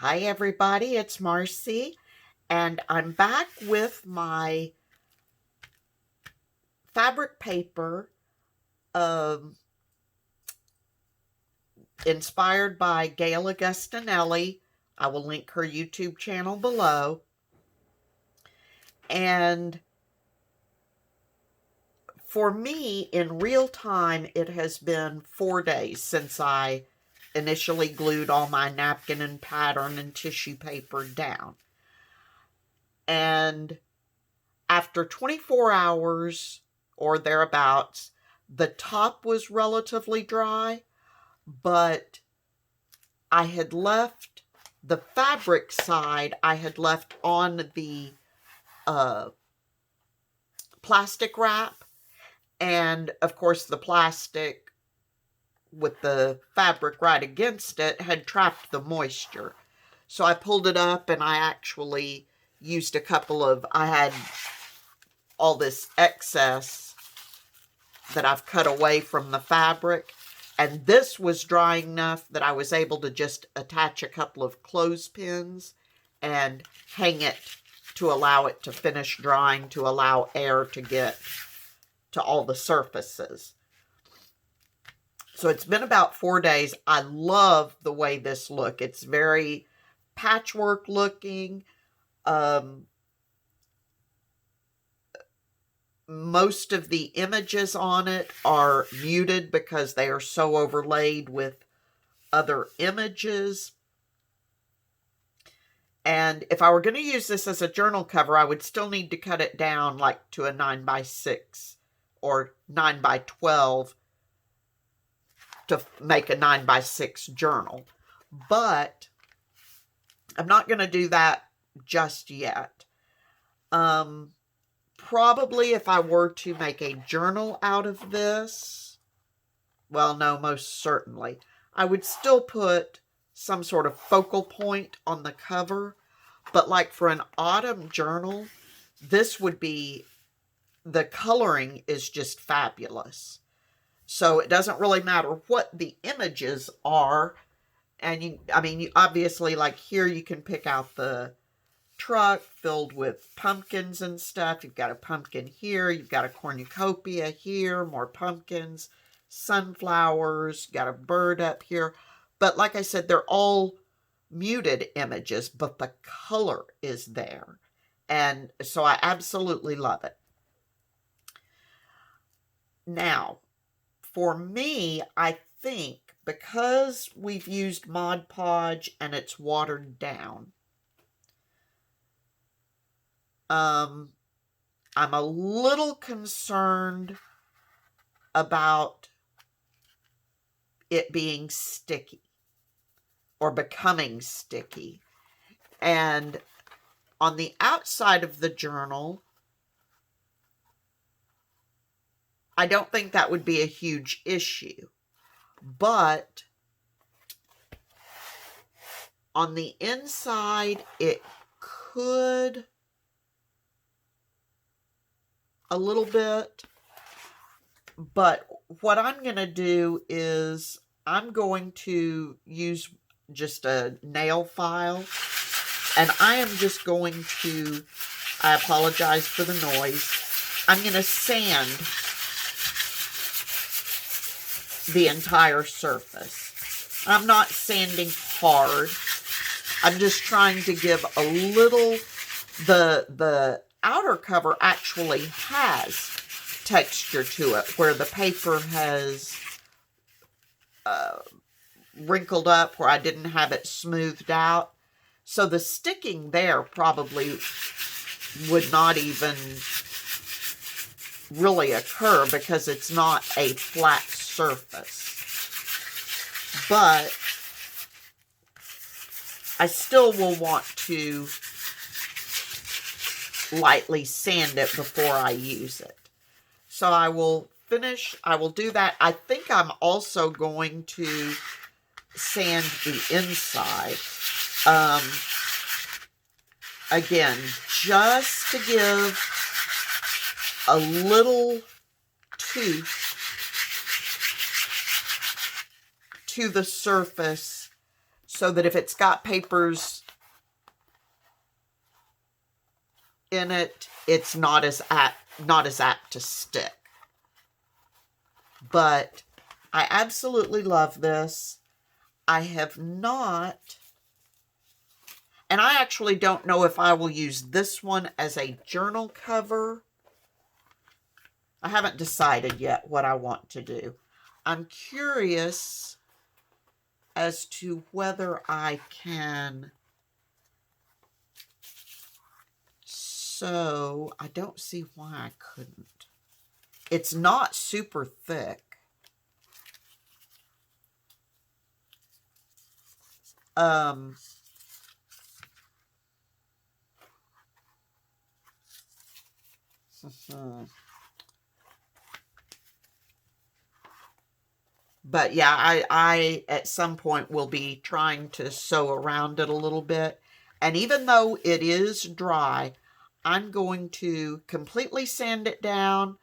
Hi everybody, it's Marcy, and I'm back with my fabric paper um, inspired by Gayle Agostinelli. I will link her YouTube channel below. And for me, in real time, it has been 4 days since I initially glued all my napkin and pattern and tissue paper down. And after 24 hours or thereabouts, the top was relatively dry, but I had left the fabric side, I had left on the uh, plastic wrap. And of course, the plastic with the fabric right against it had trapped the moisture. So I pulled it up and I actually used I had all this excess that I've cut away from the fabric. And this was dry enough that I was able to just attach a couple of clothespins and hang it to allow it to finish drying, to allow air to get to all the surfaces. So it's been about 4 days. I love the way this looks. It's very patchwork looking. Most of the images on it are muted because they are so overlaid with other images. And if I were going to use this as a journal cover, I would still need to cut it down like to a 9x6 or 9x12 to make a 9x6 journal. But I'm not going to do that just yet. Probably if I were to make a journal out of this, well, no, most certainly, I would still put some sort of focal point on the cover. But like for an autumn journal, this would be, the coloring is just fabulous. So it doesn't really matter what the images are. And you obviously, like here, you can pick out the truck filled with pumpkins and stuff. You've got a pumpkin here. You've got a cornucopia here, more pumpkins, sunflowers, got a bird up here. But like I said, they're all muted images, but the color is there. And so I absolutely love it. Now, for me, I think because we've used Mod Podge and it's watered down, I'm a little concerned about it being sticky or becoming sticky. And on the outside of the journal, I don't think that would be a huge issue. But on the inside, it could a little bit. But what I'm going to do is I'm going to use just a nail file. And I am just going to, I apologize for the noise, I'm going to sand the entire surface. I'm not sanding hard. I'm just trying to give a little, the outer cover actually has texture to it where the paper has wrinkled up where I didn't have it smoothed out. So the sticking there probably would not even really occur because it's not a flat surface. But I still will want to lightly sand it before I use it. So I will do that. I think I'm also going to sand the inside. Again, just to give a little tooth to the surface so that if it's got papers in it, it's not as apt to stick. But I absolutely love this. I have not, and I actually don't know if I will use this one as a journal cover. I haven't decided yet what I want to do. I'm curious as to whether I can. So I don't see why I couldn't. It's not super thick. But yeah, I at some point will be trying to sew around it a little bit. And even though it is dry, I'm going to completely sand it down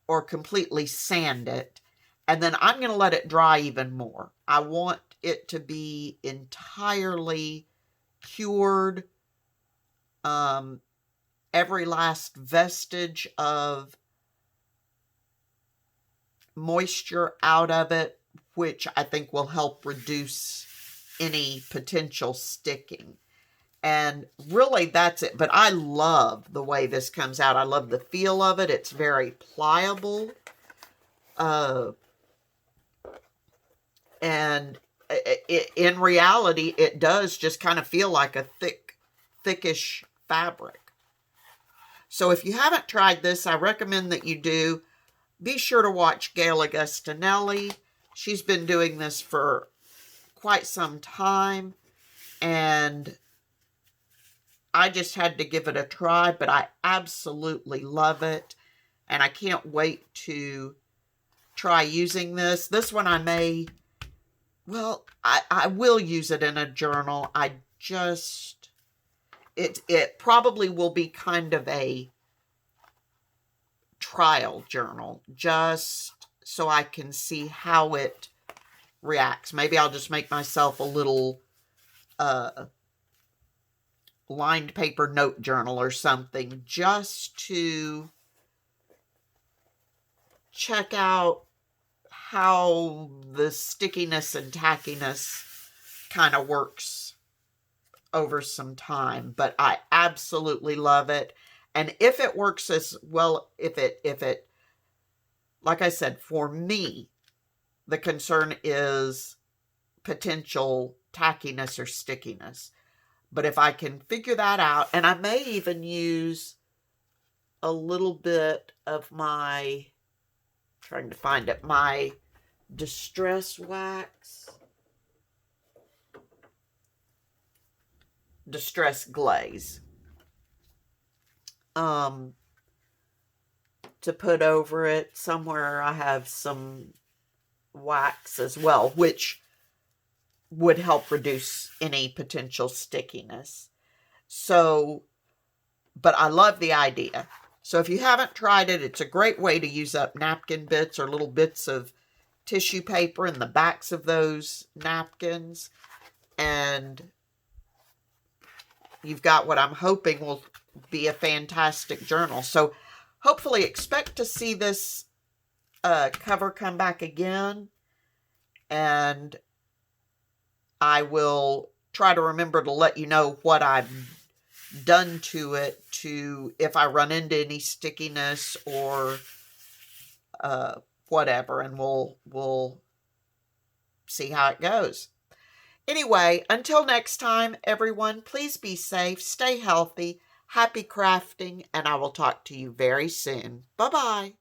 or completely sand it. And then I'm going to let it dry even more. I want it to be entirely cured. Every last vestige of moisture out of it, which I think will help reduce any potential sticking. And really, that's it. But I love the way this comes out. I love the feel of it. It's very pliable. And in reality, it does just kind of feel like a thickish fabric. So if you haven't tried this, I recommend that you do. Be sure to watch Gayle Agostinelli. She's been doing this for quite some time, and I just had to give it a try, but I absolutely love it, and I can't wait to try using this. This one I may, well, I will use it in a journal. It probably will be kind of a trial journal, just so I can see how it reacts. Maybe I'll just make myself a little lined paper note journal or something, just to check out how the stickiness and tackiness kind of works over some time. But I absolutely love it. And if it works as well, if it, like I said, for me, the concern is potential tackiness or stickiness. But if I can figure that out, and I may even use a little bit of my, trying to find it, my Distress Glaze, to put over it. Somewhere I have some wax as well, which would help reduce any potential stickiness. So, but I love the idea. So if you haven't tried it, it's a great way to use up napkin bits or little bits of tissue paper in the backs of those napkins. And you've got what I'm hoping will be a fantastic journal. So hopefully expect to see this cover come back again. And I will try to remember to let you know what I've done to it, to if I run into any stickiness or whatever, and we'll see how it goes. Anyway, until next time, everyone, please be safe, stay healthy, happy crafting, and I will talk to you very soon. Bye-bye.